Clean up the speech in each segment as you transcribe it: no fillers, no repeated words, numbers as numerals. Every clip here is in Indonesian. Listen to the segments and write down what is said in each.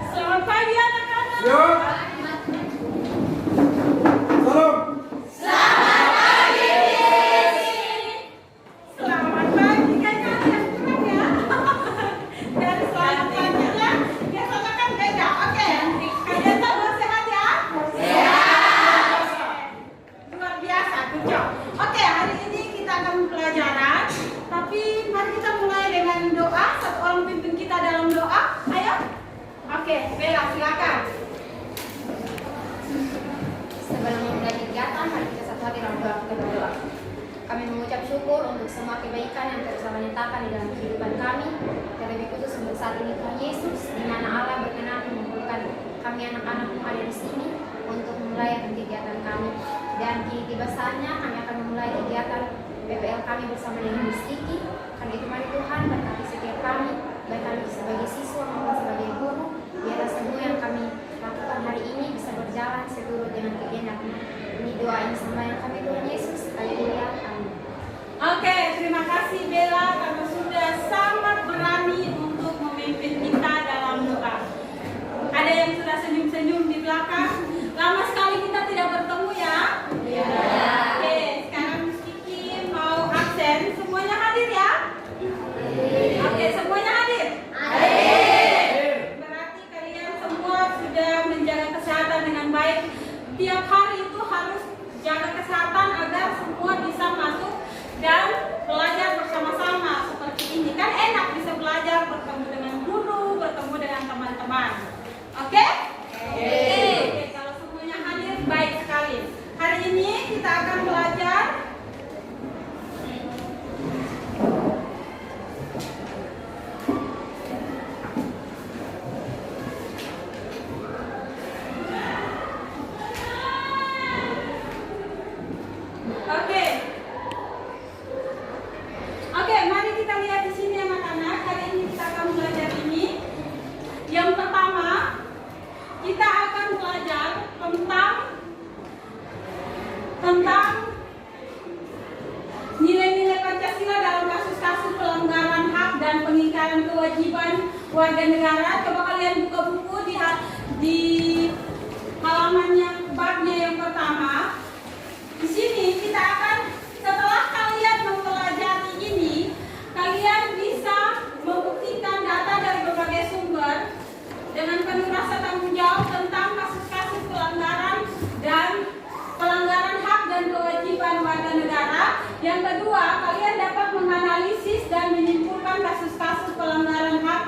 Selamat pagi anak-anak. Yo. Salam. Selamat pagi. Selamat pagi kayaknya ada yang kurang ya. Dan selamat paginya biasanya kan beda. Oke. Kalian semua sehat ya? Sehat. Luar biasa, good job. Oke, hari ini kita akan pelajaran. Tapi mari kita mulai dengan doa. Satu orang pimpin kita dalam doa. Ayo. Oke, Bella silakan. Sebelum memulai kegiatan, mari kita satu hati dalam doa. Kita berdoa. Kami mengucap syukur untuk semua kebaikan yang terus menyatakan di dalam kehidupan kami. Terlebih khusus untuk saat ini Tuhan Yesus, di mana Allah berkenan mengumpulkan kami anak-anak-Mu ada di sini untuk memulai kegiatan kami. Dan di tiba saatnya kami akan memulai kegiatan PPL kami bersama dengan Miss Kiki. Karena itu mari Tuhan berkati setiap kami, baik kami sebagai siswa maupun sebagai guru. Biarlah semua yang kami lakukan hari ini bisa berjalan seturut dengan kehendak-Mu. Ini doa ini sembahyang kami Tuhan Yesus. Haleluya. Amin. Oke, terima kasih Bella karena sudah sangat berani untuk memimpin kita dalam doa. Ada yang sudah senyum-senyum di belakang. Lama sekali kita tidak bertemu ya. Iya. Oke, sekarang Miss Kiki mau absen. Semuanya hadir ya? Oke, semuanya hadir? Hadir. Berarti kalian semua sudah menjaga kesehatan dengan baik. Tiap hari itu harus jaga kesehatan agar semua bisa masuk dan belajar bersama-sama seperti ini. Kan enak bisa belajar, bertemu dengan guru, bertemu dengan teman-teman. Oke? Oke, kalau semuanya hadir baik sekali. Hari ini kita akan belajar Oke, mari kita lihat di sini anak-anak. Hari ini kita akan belajar ini. Yang pertama, kita akan belajar tentang nilai-nilai Pancasila dalam kasus-kasus pelanggaran hak dan pengingkaran kewajiban warga negara. Coba kalian buka buku di halaman yang babnya yang pertama. Di sini kita akan, setelah kalian mempelajari ini, kalian bisa membuktikan data dari berbagai sumber dengan penuh rasa tanggung jawab tentang kasus-kasus pelanggaran hak dan kewajiban warga negara. Yang kedua, kalian dapat menganalisis dan menyimpulkan kasus-kasus pelanggaran hak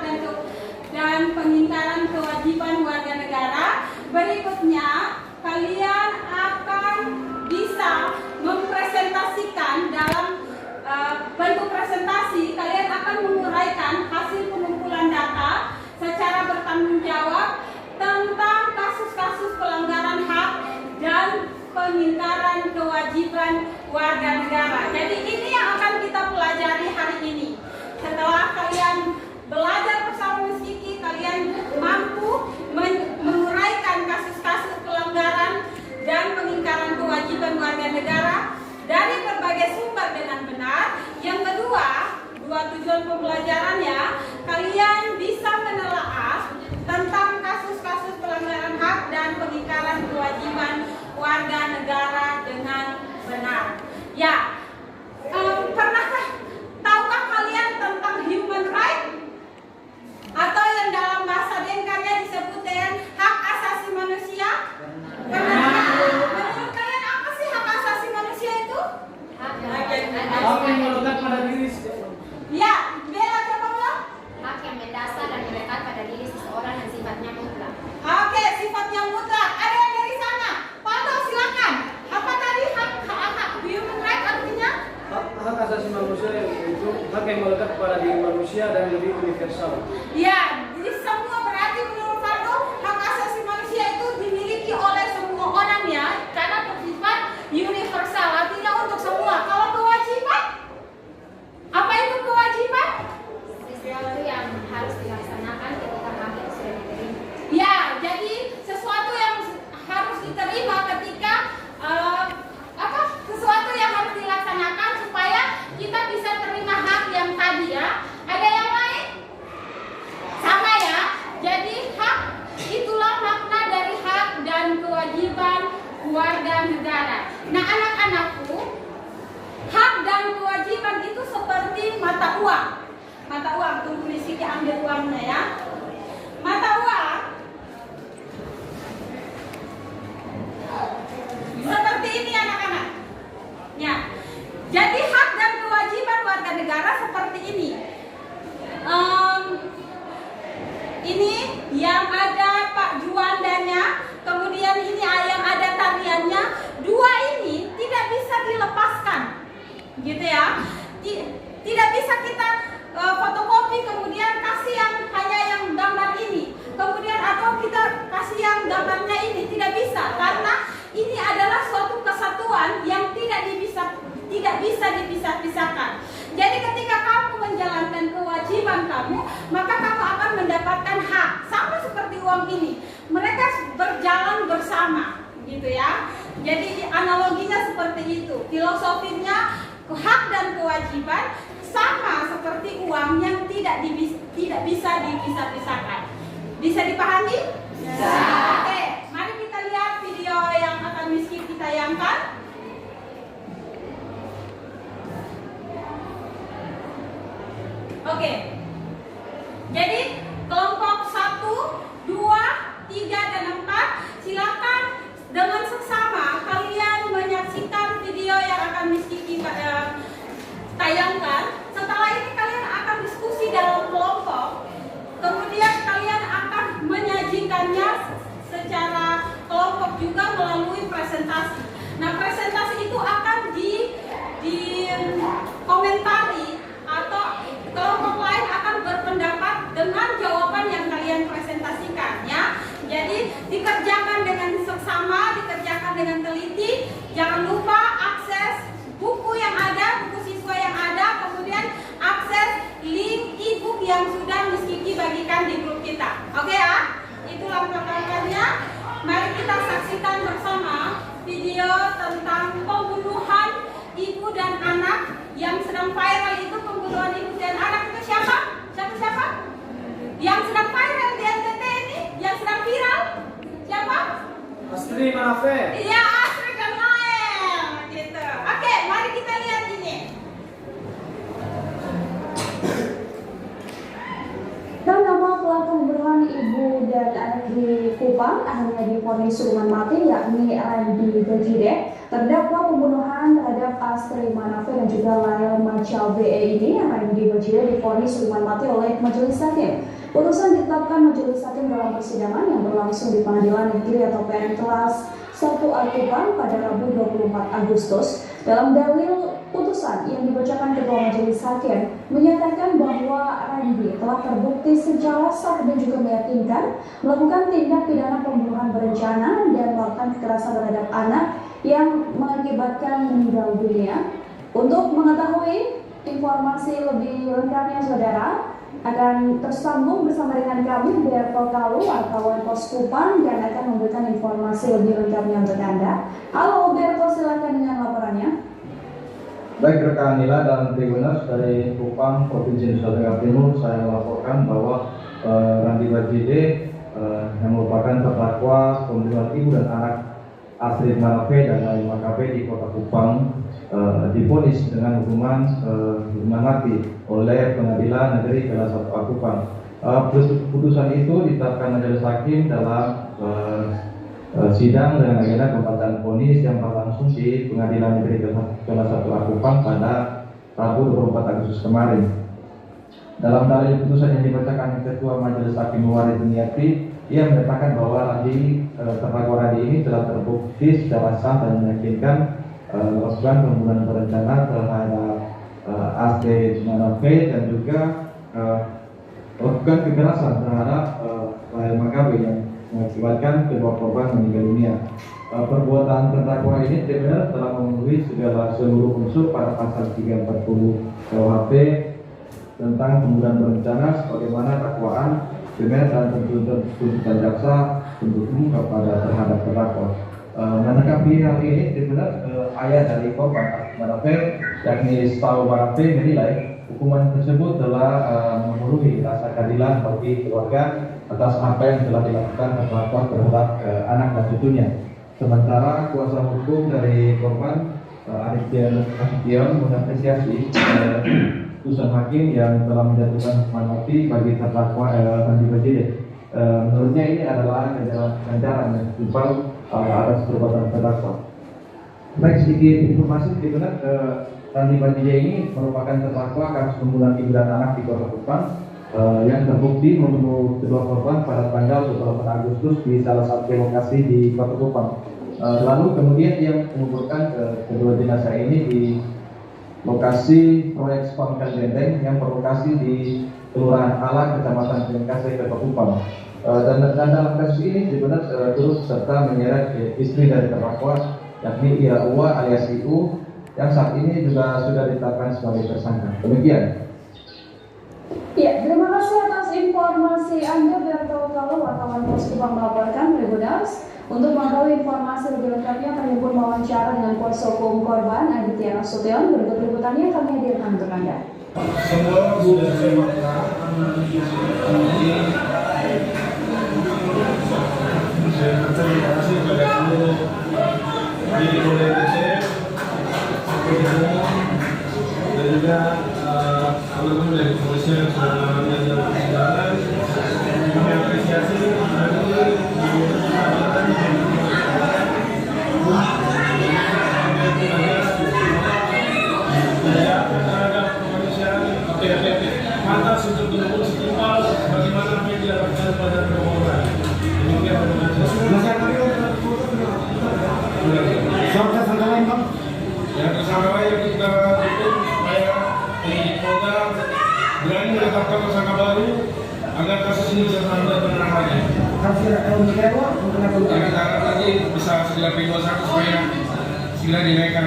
dan pengingkaran kewajiban warga negara. Berikutnya, kalian akan bisa mempresentasikan dalam bentuk presentasi. Kalian akan menguraikan hasil pengumpulan data secara bertanggung jawab tentang kasus-kasus pelanggaran hak dan pengingkaran kewajiban warga negara. Jadi ini yang akan kita pelajari hari ini. Setelah kalian belajar bersama Miss Kiki, kalian mampu menguraikan kasus-kasus pelanggaran dan pengingkaran kewajiban warga negara dari berbagai sumber dengan benar. Yang kedua, dua tujuan pembelajarannya, kalian bisa menelaah tentang kasus-kasus pelanggaran hak dan pengingkaran kewajiban warga negara dengan benar. Ya, tahukah kalian tentang human right? Atau yang dalam bahasa Denkarnya disebut dengan hak asasi manusia? Menurut kalian apa sih hak asasi manusia itu? Apa yang melekat pada diri? Ya, Bella coba ulang. Hak yang mendasar dan melekat pada diri seseorang yang sifatnya mutlak. Oke, sifatnya mutlak. Ada yang dari sana? Pando silakan. Apa tadi hak human right artinya? Hak asasi manusia itu hak yang melekat pada diri manusia dan lebih universal. Ya, jadi semua berarti menurut Pando hak asasi manusia itu dimiliki oleh semua orang ya, karena bersifat universal. Artinya untuk semua. Kalau kewajiban, apa itu kewajiban? Sesuatu yang harus dilaksanakan ketika hak itu sudah diterima. Ya, jadi sesuatu yang harus diterima ketika sesuatu yang harus dilaksanakan supaya kita bisa terima hak yang tadi ya. Ada yang lain? ya. Tidak bisa kita fotokopi kemudian kasih yang hanya yang gambar ini, kemudian atau kita kasih yang gambarnya ini, tidak bisa, karena ini adalah suatu kesatuan yang tidak bisa dipisah-pisahkan. Jadi ketika kamu menjalankan kewajiban kamu, maka kamu akan mendapatkan hak. Sama seperti uang ini, mereka berjalan bersama, gitu ya. Jadi analoginya seperti itu. Filosofinya hak dan kewajiban sama seperti uang yang tidak bisa dipisah-pisahkan. Bisa dipahami? Bisa. Oke, mari kita lihat video yang akan Miski kita tayangkan. Oke. Jadi kelompok 1, 2, 3, dan 4 silakan dengan seksama kalian menyaksikan video yang akan Miski tayangkan. Setelah ini kalian akan diskusi dalam kelompok. Kemudian kalian akan menyajikannya secara kelompok juga melalui presentasi. Nah, presentasi itu akan dikomentari atau kelompok lain akan berpendapat dengan jawaban yang kalian presentasikan, ya. Jadi dikerjakan dengan seksama, dikerjakan dengan teliti. Jangan lupa akses buku yang ada, buku siswa yang ada, kemudian akses link e-book yang sudah Miss Kiki bagikan di grup kita. Oke ya? Itu langkah-langkahnya. Mari kita saksikan bersama video tentang pembunuhan ibu dan anak yang sedang viral. Itu pembunuhan ibu dan anak itu siapa? Siapa? Yang sedang viral di NTT ini, yang sedang viral siapa? Astri Manafe. Iya, Astri dan Noel gitu. Oke, mari kita lihat ini. Dan nama pelaku pembunuhan ibu dan anak di Kupang akhirnya divonis hukuman mati, yakni Randy Bejide. Terdakwa pembunuhan terhadap Astri Manafe dan juga Lael Macal BE ini, Randy Bejide, divonis hukuman mati oleh majelis hakim. Putusan ditetapkan majelis hakim dalam persidangan yang berlangsung di Pengadilan Negeri atau PN kelas 1 Kupang pada Rabu 24 Agustus. Dalam dalil putusan yang dibacakan Ketua Majelis Hakim menyatakan bahwa Randy telah terbukti secara sah dan juga meyakinkan melakukan tindak pidana pembunuhan berencana dan melakukan kekerasan terhadap anak yang mengakibatkan meninggal dunia. Untuk mengetahui informasi lebih lengkapnya, saudara akan tersambung bersama dengan kami Berto Kalu, wartawan Pos Kupang, dan akan memberikan informasi lebih lengkapnya untuk Anda. Halo Berto, silakan dengan laporannya. Baik rekan Nila dan Tribuners dari Kupang, Provinsi Nusa Tenggara Timur, saya melaporkan bahwa Randy Bejide yang merupakan terdakwa pembunuhan ibu dan anak Astri Manafe dan Lael Macal di Kota Kupang divonis dengan hukuman mati oleh Pengadilan Negeri Kelas 1 Kupang. Putusan itu ditetapkan majelis hakim dalam sidang dengan agenda pembacaan vonis yang berlangsung di Pengadilan Negeri Kelas 1 Kupang pada Rabu 24 Agustus kemarin. Dalam dalil putusan yang dibacakan Ketua Majelis Hakim Muwarid Niati, ia menyatakan bahwa terdakwa Randy ini telah terbukti secara sah dan meyakinkan melakukan pembunuhan berencana terhadap Astri Manafe dan juga melakukan kekerasan terhadap Lael Macal yang mengakibatkan kedua korban meninggal dunia. Perbuatan terdakwa ini benar telah memenuhi seluruh unsur pada pasal 340 KUHP tentang pembunuhan berencana sebagaimana dakwaan primer dan tuntutan jaksa penuntut umum kepada terhadap terdakwa. Menanggapi hal ini, benar ayah dari korban Manafe, yakni Saul Manafe, menilai hukuman tersebut telah memenuhi rasa keadilan bagi keluarga atas apa yang telah dilakukan terdakwa terhadap anak dan cucunya. Sementara kuasa hukum dari korban Aditya Nasution mengapresiasi putusan hakim yang telah menjatuhkan hukuman mati bagi terdakwa Randy Bejide. Menurutnya ini adalah ganjaran yang timpal atas perbuatan terdakwa. Baik, sedikit informasi benar Randy Bejide ini merupakan terdakwa kasus pembunuhan ibu dan anak di Kota Kupang yang terbukti membunuh kedua korban pada tanggal 28 Agustus di salah satu lokasi di Kota Kupang. Lalu kemudian ia menguburkan kedua jenazah ini di lokasi proyek Spangkal Benteng yang berlokasi di Kelurahan Alang, Kecamatan Bengkasai, Kota Kupang. Dan dalam kasus ini benar turut serta menyeret istri dari terdakwa, yakni Ira Uwa alias IU, yang saat ini juga sudah ditetapkan sebagai tersangka. Demikian. Ya, terima kasih atas informasi Anda Berto kalau wartawan Pos Kupang melaporkan Tribuners. Untuk mengetahui informasi lebih lengkapnya kami pun mewawancara dengan kuasa hukum korban Aditya Nasution. Berikut liputannya kami hadirkan untuk Anda. Semua sudah saya makan. Saya terima kasih kepada seluruh di DPC, dan juga teman-teman dari kepolisian yang sudah menangani persidangan. Kami apresiasi pantas untuk menemukan setimpal bagaimana apa yang dilakukan pada permohonan. Demikian terima kasih. Yang tersangka lain yang kita tutup supaya penyidik Polda berani menetapkan tersangka baru agar kasus ini bisa tenang lagi. Ya, kita harap nanti bisa segera P21 supaya segera dinaikkan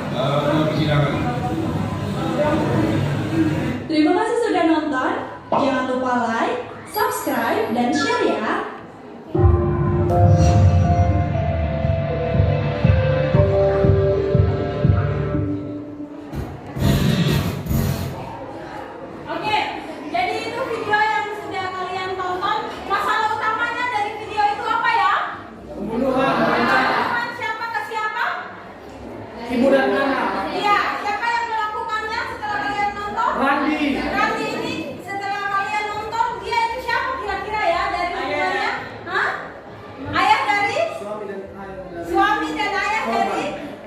ke persidangan. Terima kasih sudah nonton. Jangan lupa like, subscribe, dan share ya. Oke, jadi itu video yang sudah kalian tonton. Masalah utamanya dari video itu apa ya? Pembunuhan siapa ke siapa? Ibu dan anak. Iya, siapa yang melakukannya setelah kalian nonton? Randi. Randi ini setelah kalian nonton, dia itu siapa kira-kira ya dari videonya? Hah? Ayah dari? Suami dan ayah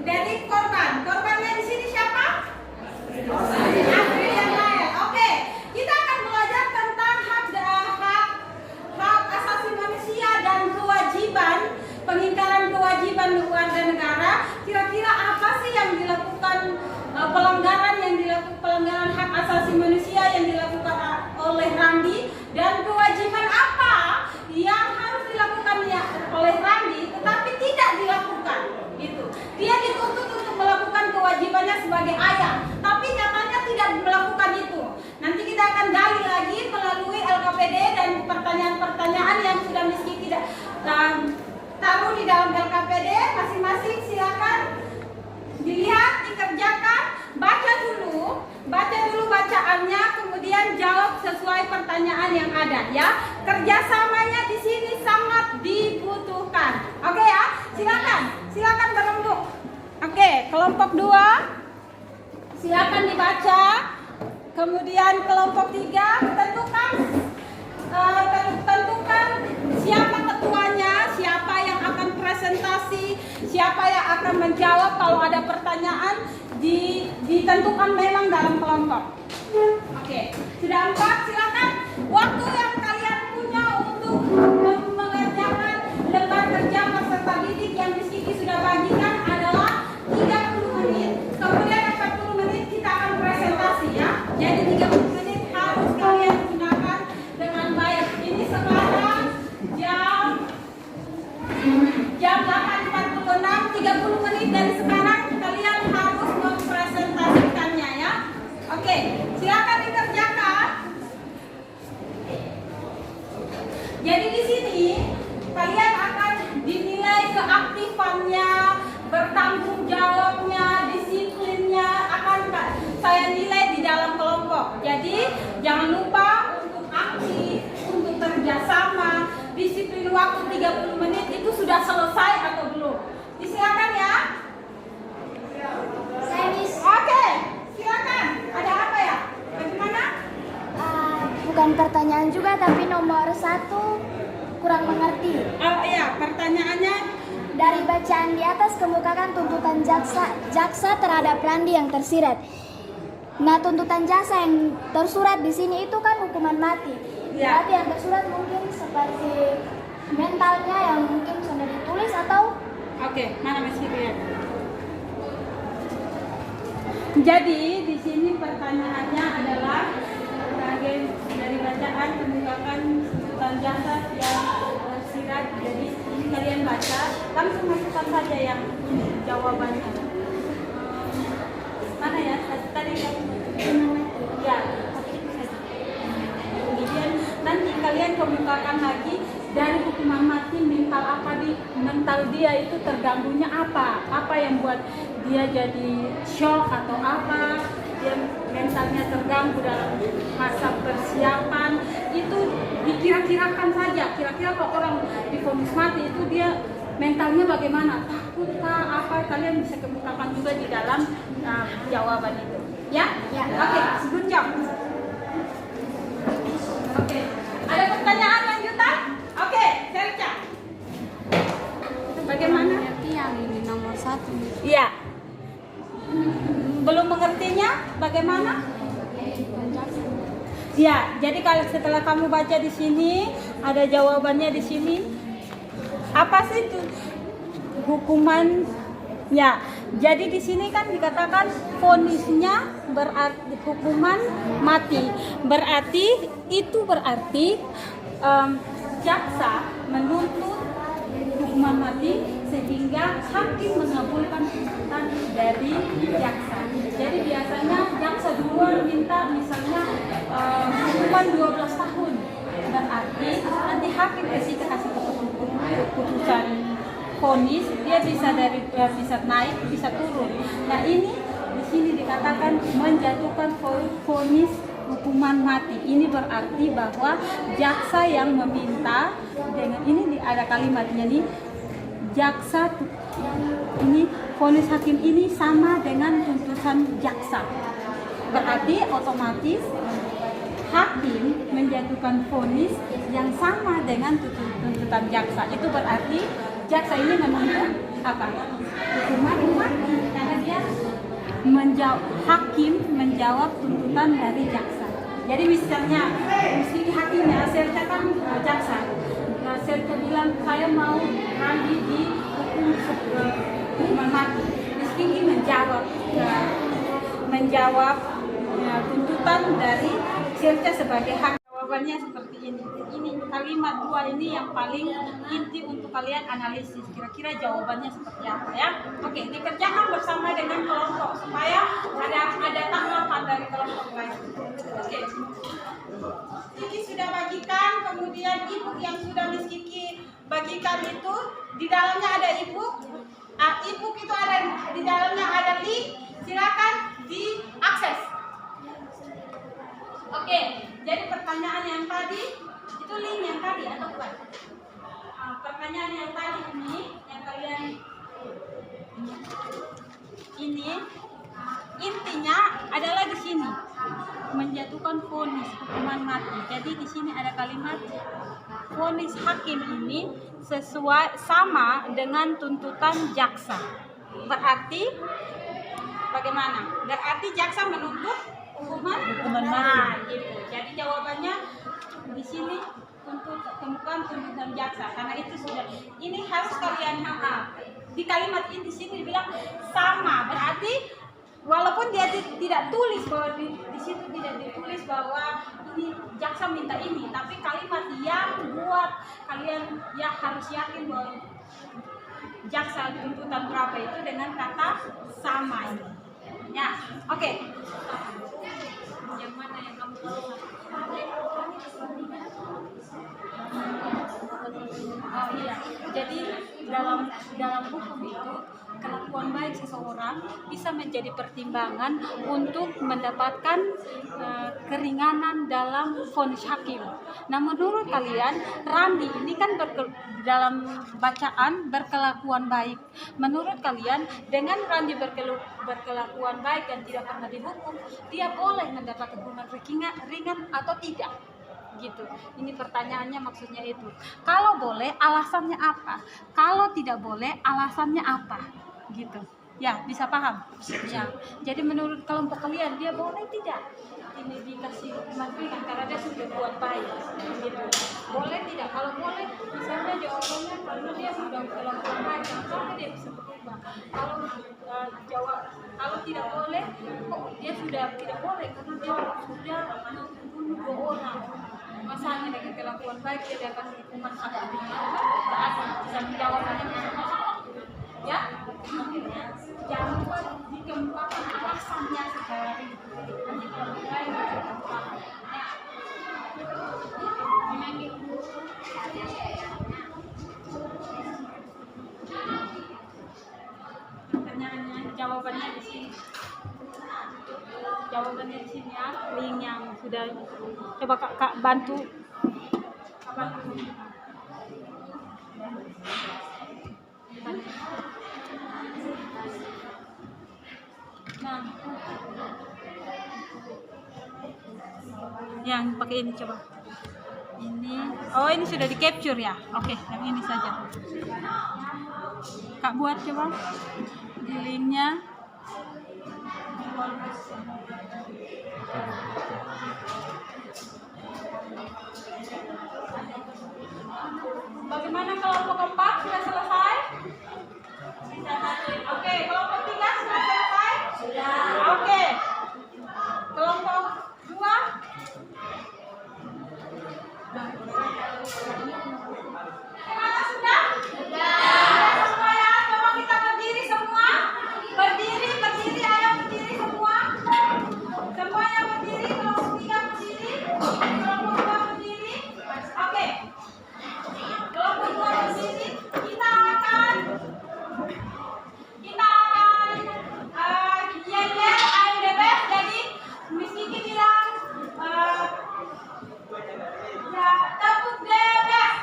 dari korban. Korbannya di sini siapa? Astri dan Lael. Oke, kita akan belajar tentang hak asasi manusia dan kewajiban, pengingkaran kewajiban warga negara. Kira-kira apa sih yang dilakukan pelanggaran hak asasi manusia yang dilakukan oleh Randi, dan kewajiban apa yang harus dilakukan oleh Randi tetapi tidak dilakukan. Gitu. Dia dituntut untuk melakukan kewajibannya sebagai ayah, tapi nyatanya tidak melakukan itu. Nanti kita akan gali lagi melalui LKPD dan pertanyaan-pertanyaan yang sudah Miski tidak taruh di dalam LKPD masing-masing. Silakan dilihat, dikerjakan, baca dulu bacaannya, kemudian jawab sesuai pertanyaan yang ada ya. Kerjasamanya di sini sangat dibutuhkan. Oke ya, silakan berembuk. Oke, kelompok 2 silakan dibaca. Kemudian kelompok 3 tentukan siapa ketuanya, siapa yang akan presentasi, siapa yang akan menjawab kalau ada pertanyaan. Ditentukan memang dalam kelompok. Oke, sudah 4, silakan. Waktu yang kalian punya untuk mengerjakan lembar kerja peserta didik yang Miss Kiki sudah bagikan adalah 30 menit. Kemudian 40 menit kita akan presentasi ya. Jadi 30 menit harus kalian gunakan dengan baik. Ini sekarang jam 8.46, 30 menit dari sekarang kalian harus mempresentasikannya ya. Oke, silakan dikerjakan. Jadi di sini kalian akan dinilai keaktifannya, bertanggung jawabnya, disiplinnya akan saya nilai di dalam kelompok. Jadi jangan lupa untuk aktif, untuk kerjasama. Disiplin waktu 30 menit itu sudah selesai atau belum? Disilakan ya. Saya Miss. Oke, silakan. Ada apa ya? Bagaimana? Bukan pertanyaan juga, tapi nomor 1 kurang mengerti. Oh iya, pertanyaannya Dari bacaan di atas kemukakan tuntutan jaksa terhadap Randi yang tersirat. Nah, tuntutan jaksa yang tersurat di sini itu kan hukuman mati. Ya. Berarti yang tersurat mungkin seperti mentalnya yang mungkin sudah ditulis atau oke, mana Miss Kiki ya? Jadi di sini pertanyaannya adalah dari bacaan kemukakan tuntutan jasa yang tersirat. Jadi ini kalian baca, langsung masukkan saja yang jawabannya. Mana ya? Tadi kamu ya, itu saja. Kemudian nanti kalian kemukakan lagi dari hukuman mati mental dia itu terganggunya apa yang buat dia jadi shock atau apa, dia mentalnya terganggu dalam masa persiapan, itu dikira-kirakan saja. Kira-kira kalau orang divonis mati itu dia mentalnya bagaimana, takutkah apa, kalian bisa kemukakan juga di dalam jawaban itu ya. Oke, good job. Oke, ada pertanyaan lanjutan? Oke, Serca, bagaimana? Berarti yang ini nomor 1. Iya. Belum mengertinya bagaimana? Ya, jadi kalau setelah kamu baca di sini ada jawabannya di sini. Apa sih itu hukuman? Ya, jadi di sini kan dikatakan vonisnya berarti hukuman mati. Berarti jaksa menuntut hukuman mati sehingga hakim mengabulkan tuntutan dari jaksa. Jadi biasanya jaksa duluan minta misalnya hukuman 12 tahun. Berarti nanti hakim kasih keputusan vonis, dia bisa naik, bisa turun. Nah, ini di sini dikatakan menjatuhkan vonis hukuman mati. Ini berarti bahwa jaksa yang meminta, dengan ini ada kalimatnya nih, jaksa ini vonis hakim ini sama dengan tuntutan jaksa. Berarti otomatis hakim menjatuhkan vonis yang sama dengan tuntutan jaksa. Itu berarti jaksa ini menuntut apa? Hukuman mati, karena dia hakim menjawab tuntutan dari jaksa. Jadi misalnya hakimnya Serta kan jaksa. Serta bilang saya mau Randi dihukum hukuman mati. Rizky menjawab tuntutan dari Serta sebagai hakim. Jawabannya seperti ini. Ini kalimat 2 ini yang paling inti untuk kalian analisis. Kira-kira jawabannya seperti apa ya? Oke, dikerjakan bersama dengan kelompok supaya ada tanggapan dari kelompok lain. Oke. Kiki sudah bagikan, kemudian ibu yang sudah Miss Kiki bagikan itu di dalamnya ada ibu. Ibu itu ada di dalamnya ada link. Silakan diakses. Oke, jadi pertanyaan yang tadi itu link yang tadi atau bukan? Pertanyaan yang tadi ini yang kalian ini intinya adalah di sini menjatuhkan vonis hukuman mati. Jadi di sini ada kalimat vonis hakim ini sesuai sama dengan tuntutan jaksa. Berarti bagaimana? Berarti jaksa menuntut hukuman mati. Nah, gitu. Jadi jawabannya di sini untuk temukan tuntutan jaksa, karena itu sudah ini harus kalian di kalimat ini di sini dibilang sama. Berarti walaupun dia tidak tulis bahwa di situ tidak ditulis bahwa ini jaksa minta ini, tapi kalimat yang buat kalian ya harus yakin bahwa jaksa tuntutan berapa itu dengan kata sama ini. Ya, oke. Yang mana yang kamu tahu? Oh iya, jadi dalam hukum itu kelakuan baik seseorang bisa menjadi pertimbangan untuk mendapatkan keringanan dalam vonis hakim. Nah, menurut kalian Randi ini kan dalam bacaan berkelakuan baik. Menurut kalian dengan Randi berkelakuan baik dan tidak pernah dihukum, dia boleh mendapat hukuman ringan atau tidak? Gitu. Ini pertanyaannya maksudnya itu. Kalau boleh alasannya apa? Kalau tidak boleh alasannya apa? Gitu. Ya, bisa paham? Ya. Jadi menurut kelompok kalian dia boleh tidak? ini dikasih hukuman ringan karena dia sudah buat baik gitu. Boleh tidak? Kalau boleh misalnya jawabannya karena dia sudah melakukan baik sampai dia bisa berubah. Kalau tidak boleh, kok dia sudah tidak boleh karena dia sudah membunuh 2 orang. Masanya dengan kelakuan baik dia dapat hukuman apa? Bisa menjawabnya ya. Jangan lupa dikemukakan alasannya secara jawabannya di sini. Jawabannya di sini ya, link yang sudah coba Kak bantu. Nah, yang pakai ini coba. Ini, oh ini sudah di capture ya. Oke, yang ini saja. Kak buat coba di linknya. Bagaimana kelompok keempat sudah selesai? Oke, kelompok 3 sudah selesai? Sudah. Oke. Kelompok 2? Gimana sudah? Sudah semua ya? Coba kita berdiri semua. Berdiri, ayo berdiri semua. Semuanya berdiri, kelompok 3 berdiri. Kelompok 2 berdiri. Oke. Kelompok 2 berdiri. Kita akan yel-yel AMDBS. Jadi Miss Kiki bilang ya tepuk debes.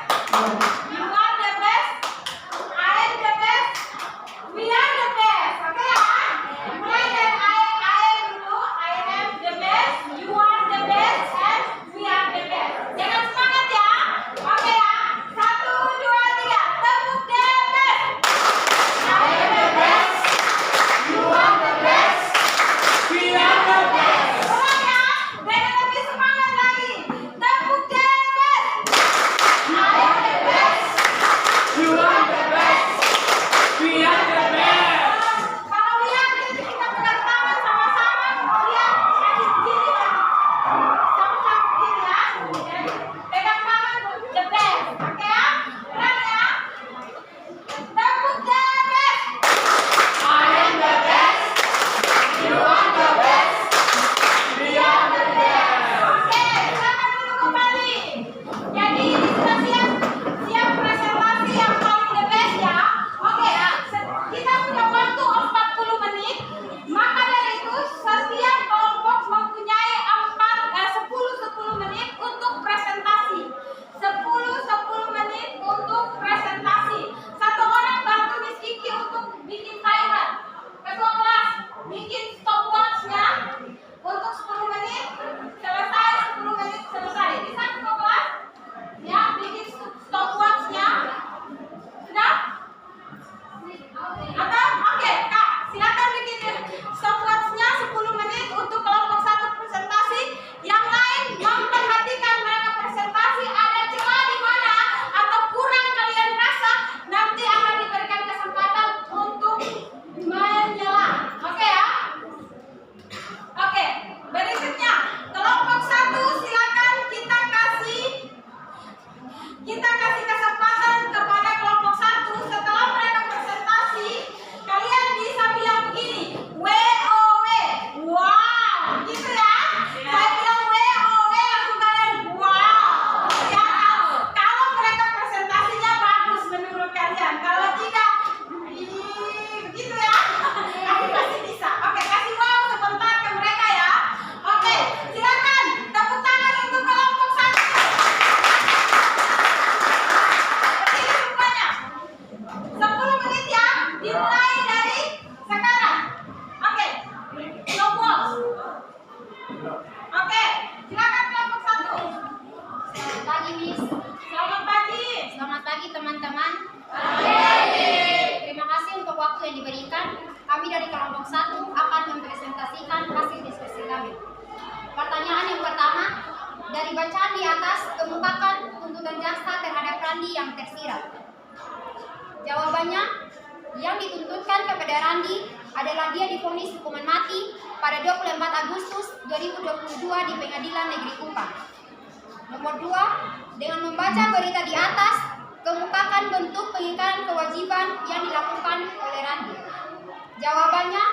Dari bacaan di atas, kemukakan tuntutan jaksa terhadap Randi yang tersirat. Jawabannya, yang dituntutkan kepada Randi adalah dia divonis hukuman mati pada 24 Agustus 2022 di Pengadilan Negeri Kupang. Nomor 2, dengan membaca berita di atas, kemukakan bentuk pengingkaran kewajiban yang dilakukan oleh Randi. Jawabannya,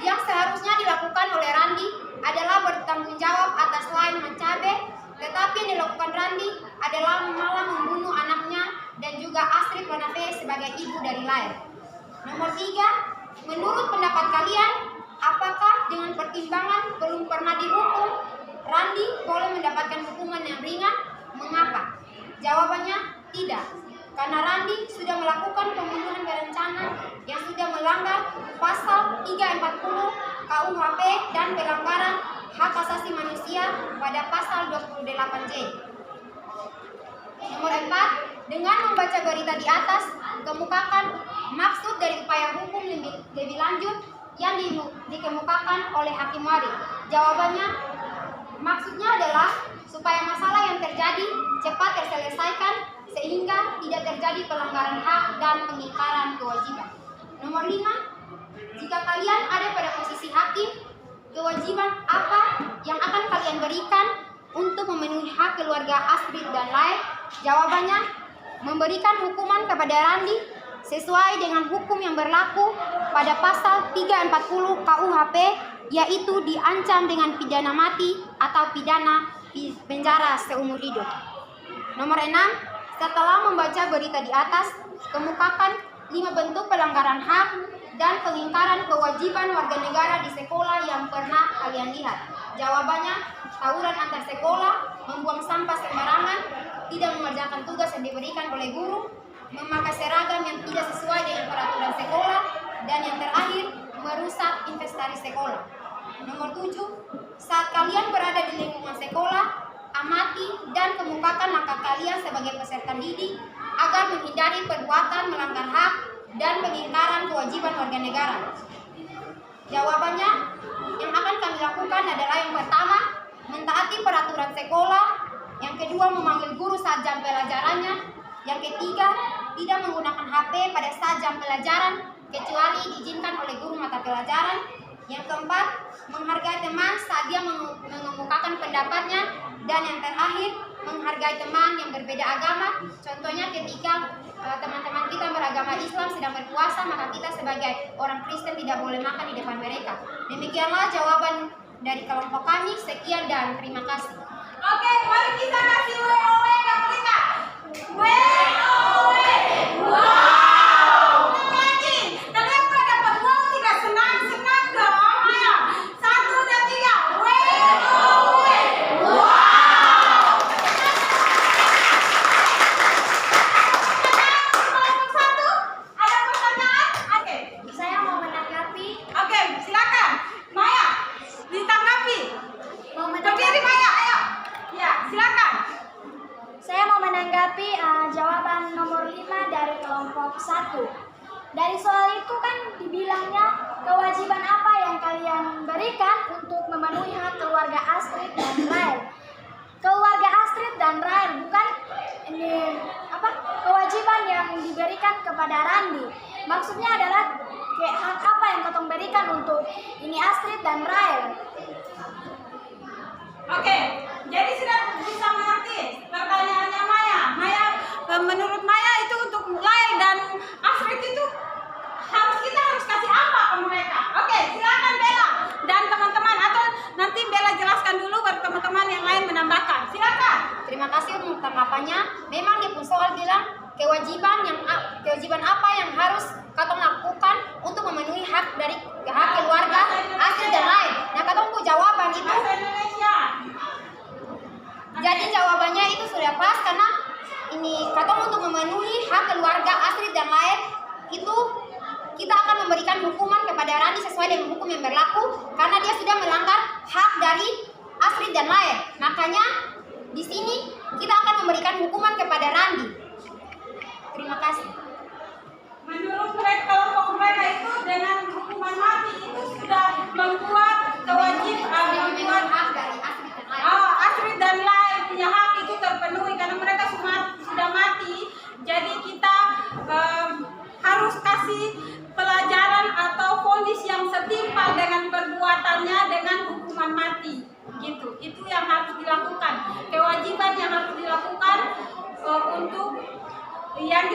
yang seharusnya dilakukan oleh Randi adalah bertanggung jawab atas Lain Mancabe, tetapi yang dilakukan Randi adalah malah membunuh anaknya dan juga Astrid Manafe sebagai ibu dari Lain. Nomor 3, menurut pendapat kalian, apakah dengan pertimbangan belum pernah dihukum, Randi boleh mendapatkan hukuman yang ringan? Mengapa? Jawabannya tidak. Karena Randi sudah melakukan pembunuhan berencana yang sudah melanggar pasal 340 KUHP dan pelanggaran hak asasi manusia pada pasal 28J. Nomor 4, dengan membaca berita di atas, kemukakan maksud dari upaya hukum lebih lanjut yang dikemukakan oleh Hakim Wari. Jawabannya, maksudnya adalah supaya masalah yang terjadi cepat terselesaikan sehingga tidak terjadi pelanggaran hak dan pengingkaran kewajiban. Nomor 5, jika kalian ada pada posisi hakim, kewajiban apa yang akan kalian berikan untuk memenuhi hak keluarga Astrid dan Lain? Jawabannya, memberikan hukuman kepada Randi sesuai dengan hukum yang berlaku pada pasal 340 KUHP, yaitu diancam dengan pidana mati atau pidana penjara seumur hidup. Nomor 6, setelah membaca berita di atas, kemukakan 5 bentuk pelanggaran hak dan pengingkaran kewajiban warga negara di sekolah yang pernah kalian lihat. Jawabannya, tawuran antar sekolah, membuang sampah sembarangan, tidak mengerjakan tugas yang diberikan oleh guru, memakai seragam yang tidak sesuai dengan peraturan sekolah, dan yang terakhir, merusak investasi sekolah. Nomor 7, saat kalian berada di lingkungan sekolah, amati dan kemukakan langkah kalian sebagai peserta didik agar menghindari perbuatan melanggar hak dan pengingkaran kewajiban warga negara. Jawabannya, yang akan kami lakukan adalah yang pertama, mentaati peraturan sekolah, yang kedua, memanggil guru saat jam pelajarannya, yang ketiga, tidak menggunakan HP pada saat jam pelajaran kecuali diizinkan oleh guru mata pelajaran, yang keempat, menghargai teman saat dia mengemukakan pendapatnya, dan yang terakhir, menghargai teman yang berbeda agama. Contohnya ketika teman-teman kita beragama Islam sedang berpuasa, maka kita sebagai orang Kristen tidak boleh makan di depan mereka. Demikianlah jawaban dari kelompok kami. Sekian dan terima kasih. Oke, mari kita kasih WOW ke mereka. WOW. Wow. Ulang lagi. Kalian kok dapat wow, tidak senang-senang dong. Ayo, 1 dan 3. WOW. Wow. Kelompok 1, ada pertanyaan? Oke. Saya mau menanggapi. Oke, silakan. Maya, ditanggapi. Berdiri Maya, ayo. Ya, silakan. Saya mau menanggapi jawaban nomor 5 dari kelompok 1. Dari soal itu kan dibilangnya kewajiban apa yang kalian berikan untuk memenuhi hak keluarga Astrid dan Rael. Keluarga Astrid dan Rael, bukan ini kewajiban yang diberikan kepada Randi. Maksudnya adalah hak apa yang kotong berikan untuk ini Astrid dan Rael. Oke, jadi sudah bisa mengerti pertanyaannya Maya. Menurut Maya itu untuk Lail dan Astrid itu kita harus kasih apa ke mereka? Oke, silakan Bella dan teman-teman, atau nanti Bella jelaskan dulu baru teman-teman yang lain menambahkan. Silakan. Terima kasih untuk tanggapannya. Memang di soal bilang kewajiban apa yang harus katong lakukan untuk memenuhi hak keluarga Astrid dan Lain. Nah, katong jawaban itu. Bahasa Indonesia. Jadi jawabannya itu sudah pas karena ini katong untuk memenuhi hak keluarga Astrid dan Lain itu kita akan memberikan hukuman kepada Randi sesuai dengan hukum yang berlaku karena dia sudah melanggar hak dari Astrid dan Lain. Makanya di sini kita akan memberikan hukuman kepada Randi. Terima kasih. Menurut mereka, kelompok mereka itu dengan hukuman mati itu sudah membuat kewajiban Memenuhi hak dari Astrid dan Lain. Astrid dan Lain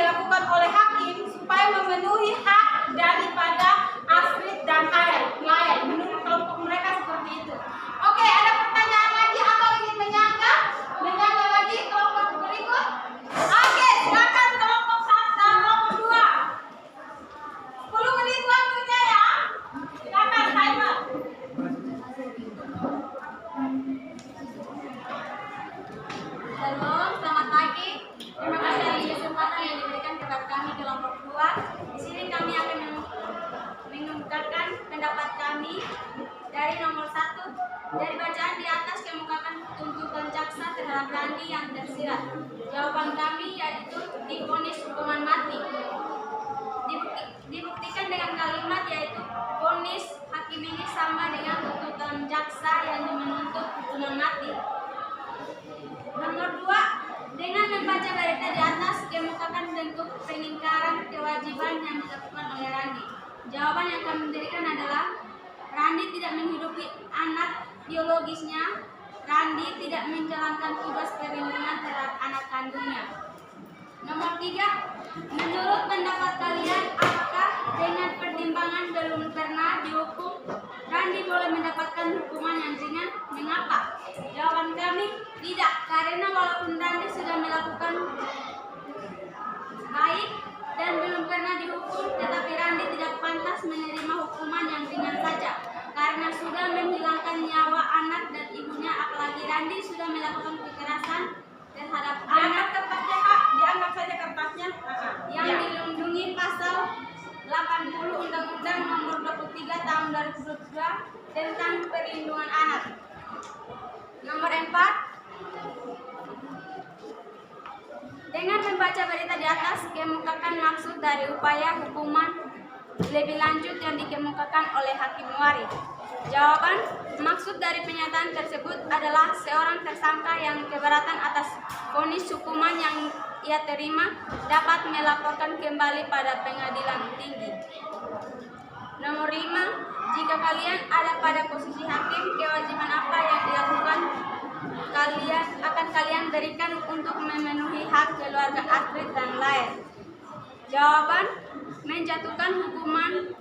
dilakukan oleh hakim supaya memenuhi hak daripada Astrid dan Lael. Menurut kelompok mereka seperti itu. Oke, ada pertanyaan lagi atau ingin menyangka lagi kelompok berikut? Oke, silakan kelompok 1 dan kelompok 2. 10 menit waktunya ya. Silakan timer. Halo, selamat pagi. Terima kasih atas kesempatan yang diberikan kepada kami kelompok 2. Di sini kami akan mengungkapkan pendapat kami dari nomor 1. Dari bacaan di atas kemukakan tuntutan jaksa terhadap Randi yang tersirat. Jawaban kami yaitu divonis hukuman mati. Dibuktikan dengan kalimat yaitu vonis hakim ini sama dengan tuntutan jaksa yang menuntut hukuman mati. Nomor 2, dengan membaca berita di atas kemukakan bentuk pengingkaran kewajiban yang dilakukan oleh Randi. Jawaban yang kami berikan adalah Randi tidak menghidupi anak biologisnya. Randi tidak menjalankan tugas perlindungan terhadap anak kandungnya. Nomor 3, menurut pendapat kalian, apakah dengan pertimbangan belum pernah dihukum, Randi boleh mendapatkan hukuman yang ringan? Mengapa? Jawaban kami, tidak, karena walaupun Randi sudah melakukan baik dan belum pernah dihukum, tetapi Randi tidak pantas menerima hukuman yang ringan saja, karena sudah menghilangkan nyawa anak dan ibunya, apalagi Randi sudah melakukan kekerasan terhadap anak. Kertasnya, Kak, dianggap saja kertasnya. Yang dilindungi pasal 80 Undang-Undang Nomor 23 Tahun 2022 tentang Perlindungan Anak. Nomor 4, dengan membaca berita di atas kemukakan maksud dari upaya hukuman lebih lanjut yang dikemukakan oleh Hakim Muari. Jawaban, maksud dari pernyataan tersebut adalah seorang tersangka yang keberatan atas vonis hukuman yang ia terima dapat melaporkan kembali pada pengadilan tinggi. Nomor 5, jika kalian ada pada posisi hakim, kewajiban apa yang dilakukan kalian berikan untuk memenuhi hak keluarga Astrid dan Lael? Jawaban, menjatuhkan hukuman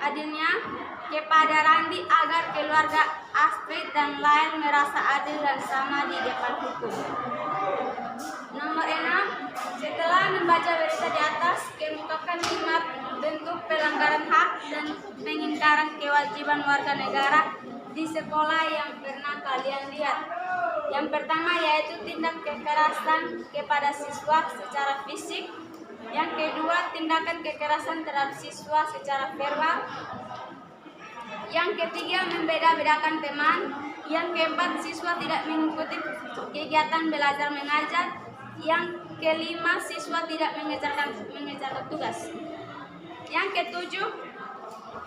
adilnya kepada Randi agar keluarga Astrid dan Lael merasa adil dan sama di depan hukum. Nomor 6, setelah membaca berita di atas kemukakan 5 bentuk pelanggaran hak dan pengingkaran kewajiban warga negara di sekolah yang pernah kalian lihat. Yang pertama yaitu tindak kekerasan kepada siswa secara fisik. Yang kedua, tindakan kekerasan terhadap siswa secara verbal. Yang ketiga, membeda-bedakan teman. Yang keempat, siswa tidak mengikuti kegiatan belajar mengajar. Yang kelima, siswa tidak mengerjakan tugas. Yang ketujuh,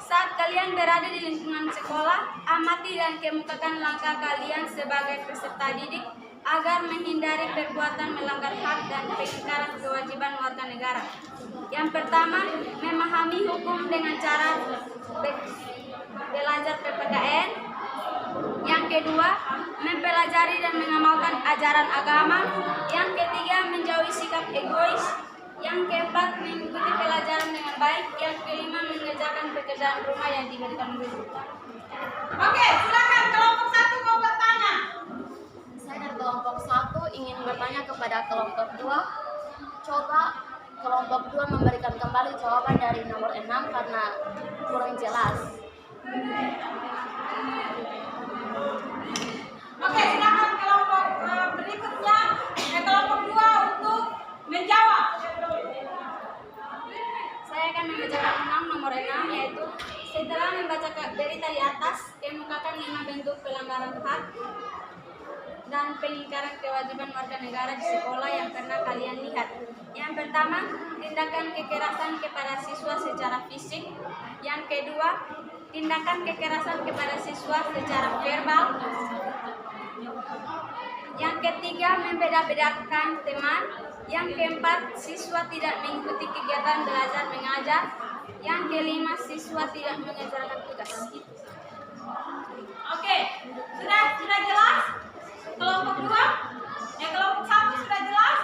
saat kalian berada di lingkungan sekolah, amati dan kemukakan langkah kalian sebagai peserta didik agar menghindari perbuatan melanggar hak dan pengingkaran kewajiban warga negara. Yang pertama, memahami hukum dengan cara belajar PPKN. Yang kedua, mempelajari dan mengamalkan ajaran agama. Yang ketiga, menjauhi sikap egois. Yang keempat, mengikuti pelajaran dengan baik. Yang kelima, mengerjakan pekerjaan rumah yang diberikan guru. Oke, silakan kelompok 1 mau bertanya. Saya dari kelompok 1 ingin bertanya kepada kelompok 2. Coba kelompok 2 memberikan kembali jawaban dari nomor 6 karena kurang jelas. Oke, silakan kelompok berikutnya, kelompok 2 untuk menjawab. Saya akan membacakan nomor 6 yaitu setelah membaca berita di atas kemukakan 5 bentuk pelanggaran hak dan pengingkaran kewajiban warga negara di sekolah yang pernah kalian lihat. Yang pertama, tindakan kekerasan kepada siswa secara fisik. Yang kedua, tindakan kekerasan kepada siswa secara verbal. Yang ketiga, membeda-bedakan teman. Yang keempat, siswa tidak mengikuti kegiatan belajar mengajar. Yang kelima, siswa tidak mengerjakan tugas. Oke, sudah jelas? Kelompok 2? Kelompok 1 sudah jelas?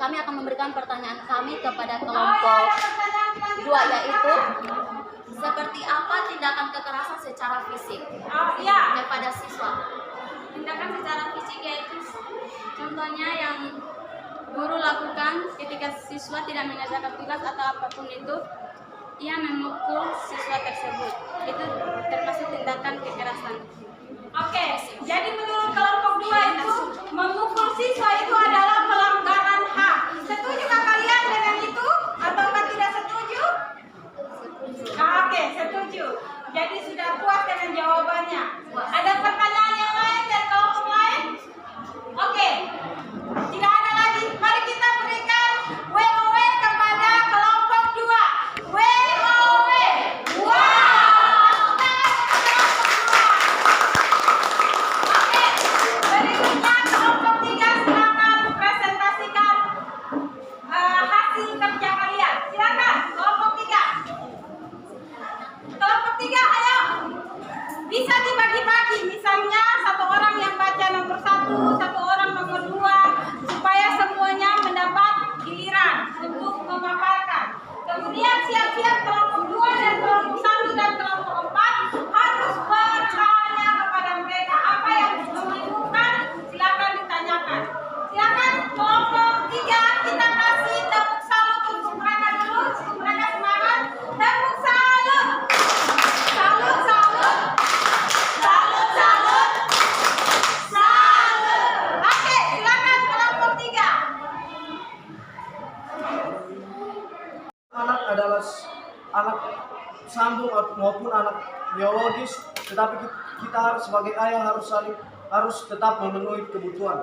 kami akan memberikan pertanyaan kami kepada kelompok 2, yaitu seperti apa tindakan kekerasan secara fisik kepada siswa. Tindakan secara fisik yaitu contohnya yang guru lakukan ketika siswa tidak mengerjakan tugas atau apapun itu, ia memukul siswa tersebut. Itu termasuk tindakan kekerasan. Oke, jadi menurut kelompok 2 itu memukul siswa itu adalah pelanggaran HAM. Setujukah kalian dengan itu atau tidak setuju? Oke, setuju. Jadi sudah puas dengan jawabannya. Ada pertanyaan yang lain dari kelompok lain? Oke, tidak ada lagi. Mari kita berikan WOW kepada kelompok 2. WOW. Wow. Oke, berikutnya kelompok 3 silakan presentasikan hasil kerja kalian. Silakan kelompok 3. Kelompok 3, ayo. Bisa dibagi-bagi, misalnya satu orang yang baca nomor 1, satu orang nomor 2, supaya semuanya mendapat giliran untuk memaparkan. Kemudian siap-siap kelompok 2 dan kelompok 1 dan kelompok 4 harus bertanya kepada mereka apa yang membingungkan. Silakan ditanyakan. Silakan kelompok 3, kita kasih tepuk salut untuk mereka dulu, untuk mereka semangat. Tepuk salut. Salut, salut. Salut, salut. Salut. Oke, silakan kelompok 3. Anak adalah anak sambung maupun anak biologis, tetapi kita harus sebagai ayah harus tetap memenuhi kebutuhan.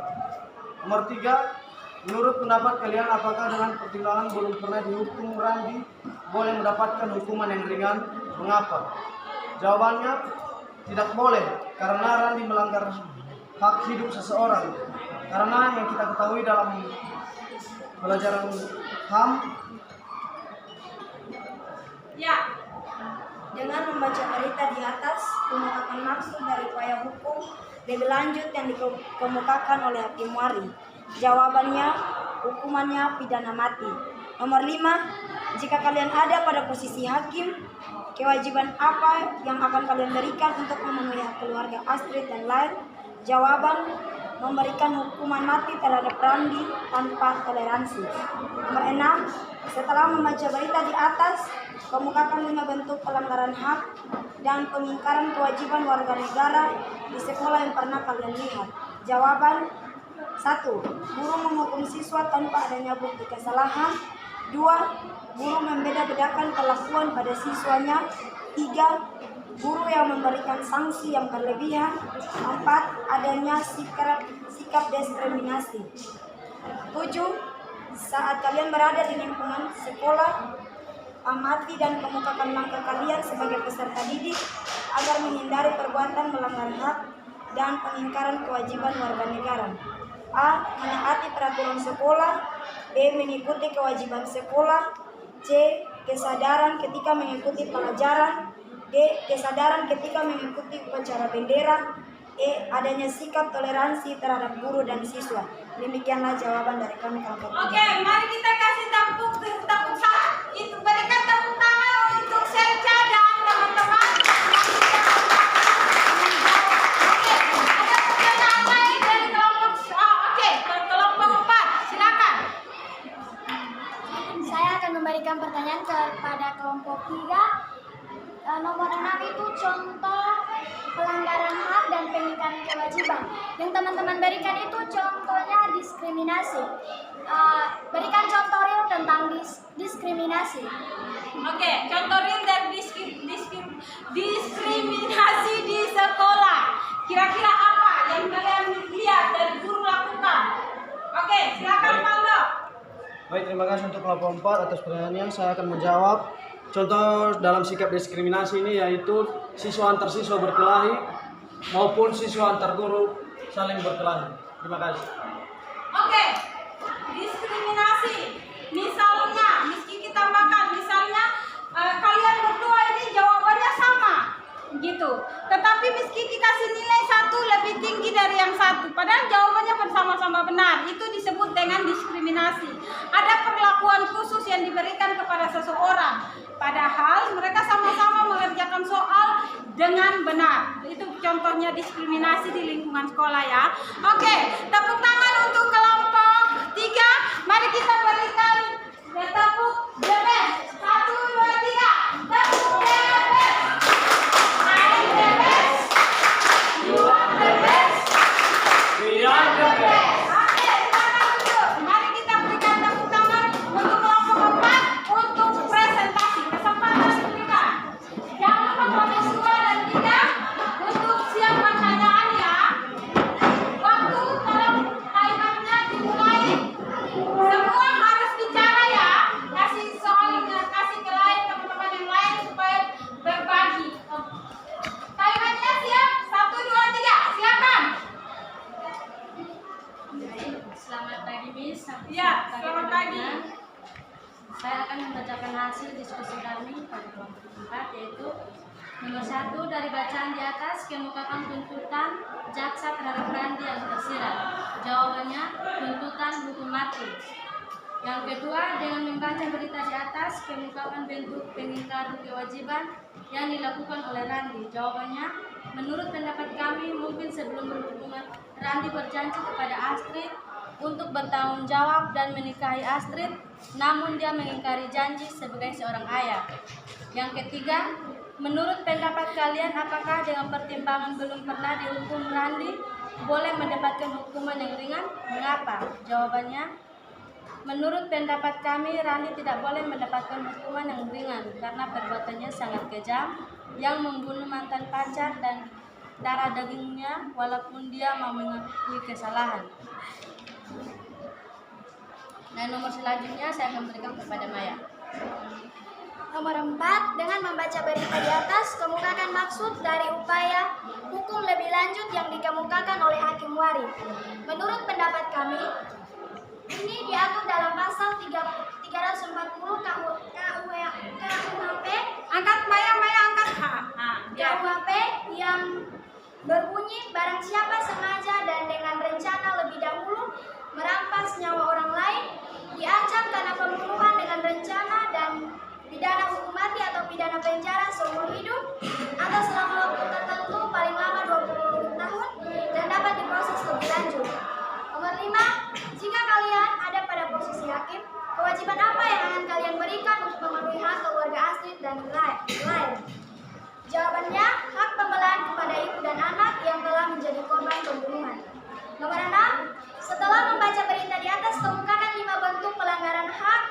Nomor 3, menurut pendapat kalian apakah dengan pertimbangan belum pernah dihukum Randi boleh mendapatkan hukuman yang ringan? Mengapa? Jawabannya tidak boleh, karena Randi melanggar hak hidup seseorang. Karena yang kita ketahui dalam pelajaran HAM, Ya. Dengan membaca berita di atas, kemukakan maksud dari upaya hukum lebih lanjut yang dikemukakan oleh Hakim Wari. Jawabannya, hukumannya pidana mati. Nomor 5, jika kalian ada pada posisi hakim, kewajiban apa yang akan kalian berikan untuk memenuhi hak keluarga Astrid dan lain? Jawaban, memberikan hukuman mati terhadap Randi tanpa toleransi. Nomor 6, setelah membaca berita di atas, kemukakan 5 bentuk pelanggaran hak dan pengingkaran kewajiban warga negara di sekolah yang pernah kalian lihat. Jawaban, 1. Guru menghukum siswa tanpa adanya bukti kesalahan. 2. Guru membeda-bedakan perlakuan pada siswanya. 3. Guru yang memberikan sanksi yang berlebihan. 4. Adanya sikap diskriminasi. 7. Saat kalian berada di lingkungan sekolah, amati dan kemukakan langkah kalian sebagai peserta didik agar menghindari perbuatan melanggar hak dan pengingkaran kewajiban warga negara. A. Menaati peraturan sekolah. B. Mengikuti kewajiban sekolah. C. Kesadaran ketika mengikuti pelajaran. D. Kesadaran ketika mengikuti upacara bendera. E. Adanya sikap toleransi terhadap guru dan siswa. Demikianlah jawaban dari kami kelompok 3. Oke, mari kita kasih tepuk tangan. Itu berikan tepuk tangan untuk Serca dan teman-teman. Oke, ada pertanyaan lain dari kelompok kelompok 4. Silakan. Saya akan memberikan pertanyaan kepada kelompok 3. Nomor 6 itu contoh pelanggaran hak dan pengingkaran kewajiban. Yang teman-teman berikan itu contohnya diskriminasi. Berikan contoh real tentang diskriminasi. Oke, contoh real dan diskriminasi di sekolah. Kira-kira apa yang kalian lihat dan guru lakukan? Oke, silakan Paldo. baik, terima kasih untuk kelompok 4 atas pertanyaannya. Saya akan menjawab. Contoh dalam sikap diskriminasi ini yaitu siswa antar siswa berkelahi maupun siswa antar guru saling berkelahi. Terima kasih. Oke, diskriminasi. Misalnya, meski kita makan, misalnya kalian berdua ini jawabannya sama. gitu. Tetapi Miss Kiki kasih nilai 1 lebih tinggi dari yang 1, padahal jawabannya bersama-sama benar. Itu disebut dengan diskriminasi. Ada perlakuan khusus yang diberikan kepada seseorang, padahal mereka sama-sama mengerjakan soal dengan benar. Itu contohnya diskriminasi di lingkungan sekolah ya. Oke, tepuk tangan untuk kelompok 3. Mari kita berikan tepuk the best. 1, 2, 3. Tepuk the best. I'm the best. You are the best. We are the best. Oke, silakan duduk. Mari kita berikan tepuk tangan untuk kelompok 4 untuk presentasi. Kesempatan diberikan. Jangan lupa kelompok 2 dan 3 untuk siap pertanyaan ya. Waktu kalau timernya dimulai, semua harus bicara ya. Kasih soalnya, kasih ke lain teman-teman yang lain supaya berbagi. Timernya siap. 1, 2, 3. Silakan. Selamat pagi Miss. Ya, selamat pagi. Saya akan membacakan hasil diskusi kami pada kelompok 4, yaitu nomor 1, dari bacaan di atas kemukakan tuntutan jaksa terhadap Randi yang tersirat. Jawabannya tuntutan hukum mati. Yang kedua, dengan membaca berita di atas kemukakan bentuk pengingkaran kewajiban yang dilakukan oleh Randi. Jawabannya, menurut pendapat kami, mungkin sebelum berhubungan Randi berjanji kepada Astrid untuk bertanggung jawab dan menikahi Astrid, namun dia mengingkari janji sebagai seorang ayah. Yang ketiga, menurut pendapat kalian, apakah dengan pertimbangan belum pernah dihukum Randi boleh mendapatkan hukuman yang ringan? Mengapa? Jawabannya, menurut pendapat kami, Randi tidak boleh mendapatkan hukuman yang ringan karena perbuatannya sangat kejam, yang membunuh mantan pacar dan darah dagingnya walaupun dia mau mengakui kesalahan. Dan nomor selanjutnya saya akan berikan kepada Maya. Nomor 4, dengan membaca berita di atas, kemukakan maksud dari upaya hukum lebih lanjut yang dikemukakan oleh Hakim Wari. Menurut pendapat kami, ini diatur dalam pasal 340 KUHP. Angkat Maya, angkat. KUHP yang berbunyi, barang siapa sengaja dan dengan rencana lebih dahulu merampas nyawa orang lain, diancam karena pembunuhan dengan rencana dan pidana hukum mati atau pidana penjara seumur hidup atau selama waktu tertentu paling lama 20 tahun dan dapat diproses lebih lanjut. Nomor 5, jika kalian ada pada posisi hakim, kewajiban apa yang akan kalian berikan untuk memenuhi hak keluarga Astrid dan lain? Jawabannya, hak pembelaan kepada ibu dan anak yang telah menjadi korban pembunuhan. Nomor 6, setelah membaca berita di atas, kemukakan 5 bentuk pelanggaran hak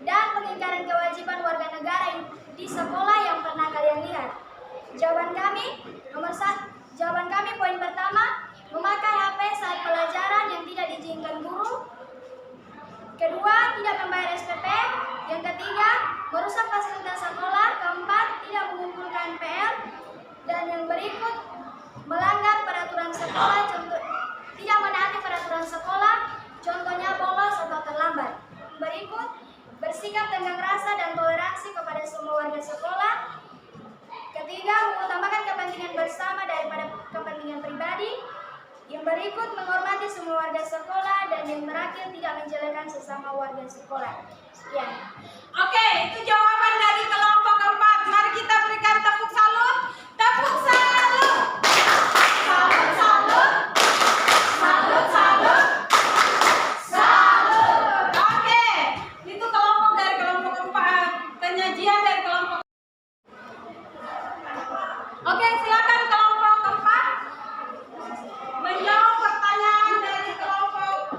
dan pengingkaran kewajiban warga negara di sekolah yang pernah kalian lihat. Jawaban kami poin pertama, memakai HP saat pelajaran yang tidak diizinkan guru. Kedua, tidak membayar SPP. Yang ketiga, merusak fasilitas sekolah. Keempat, tidak mengumpulkan PR. Dan yang berikut, melanggar peraturan sekolah, contoh tidak menaati peraturan sekolah, contohnya bolos atau terlambat. Berikut, bersikap tenggang rasa dan toleransi kepada semua warga sekolah. Ketiga, mengutamakan kepentingan bersama daripada kepentingan pribadi. Yang berikut, menghormati semua warga sekolah. Dan yang terakhir, tidak menjelekan sesama warga sekolah. Sekian. Oke, itu jawaban dari kelompok 4. Mari kita berikan tepuk salut. Tepuk salut. Salut, salut. Salut, salut. Salut. Oke, itu kelompok dari kelompok 4. Penyajian dari kelompok. Oke, silakan kelompok 4 menjawab pertanyaan dari kelompok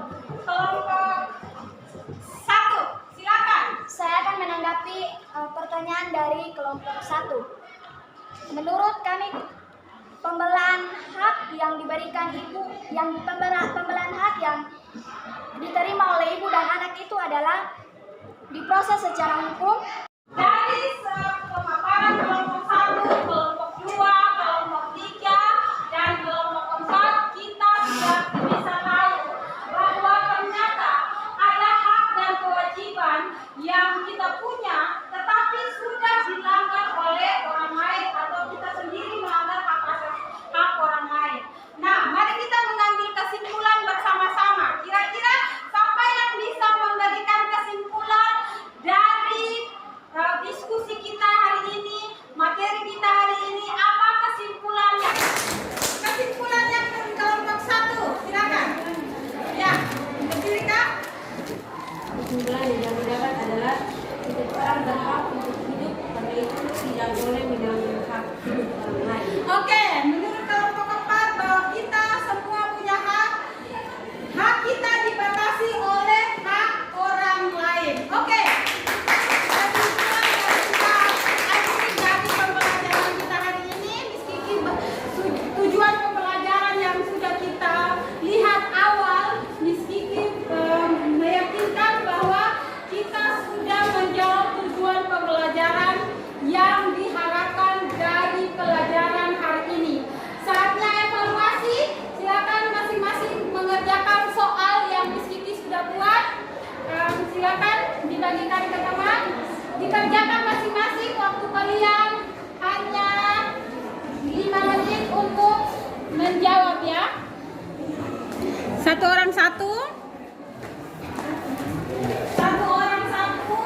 1. Silakan. Saya akan menanggapi pertanyaan dari kelompok 1. Menurut kami, pembelaan hak yang diberikan ibu, pembelaan hak yang diterima oleh ibu dan anak itu adalah diproses secara hukum. Dari pemaparan kelompok 1, kelompok 2, kelompok 3, dan kelompok 4, kita sudah bisa tahu bahwa ternyata ada hak dan kewajiban yang kita punya, tetapi sudah dilanggar oleh orang lain atau kita sendiri melanggar menjawab ya. Satu orang satu. Satu orang satu.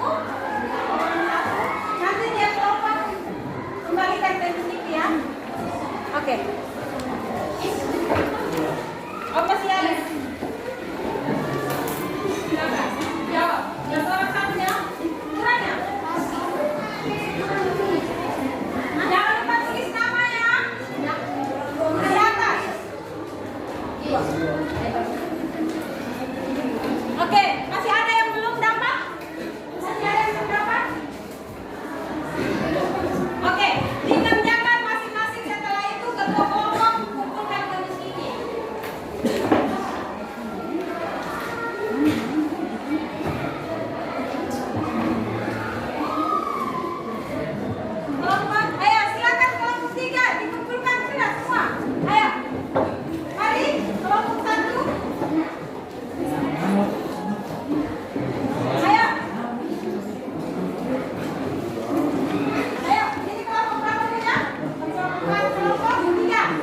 Nanti dia kelompok kembalikan ke TV ya. Oke. Oh masih ada. Silakan. Jawab. Satu orang satu ya. Kurangnya. Jangan lupa tulis nama ya. Di atas. Oke, masih ada yang belum dapat? Masih ada yang belum dapat? Oke, dikerjakan masing-masing. Setelah itu ketua kelompok kumpulkan ke sini. Kelompok, ayo silakan kelompok 3 dikumpulkan sudah semua. Ayo, mari kelompok 1. Ayo. Ayo, ini kelompok berapa ya? Kelompok 3.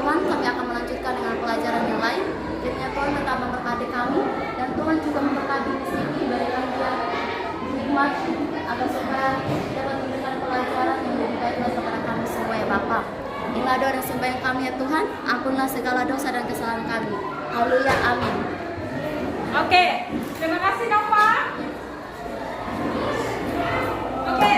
Tuhan, kami akan melanjutkan dengan pelajaran yang lain. Kiranya Tuhan tetap memberkati kami, dan Tuhan juga memberkati di sini, berikan dia hikmat agar supaya dapat memberikan pelajaran yang lebih baik kepada kami semua ya Bapa. Inilah doa dan sembahyang kami ya Tuhan, ampunlah segala dosa dan kesalahan kami. Haleluya, amin. Oke, terima kasih Nova. Oke,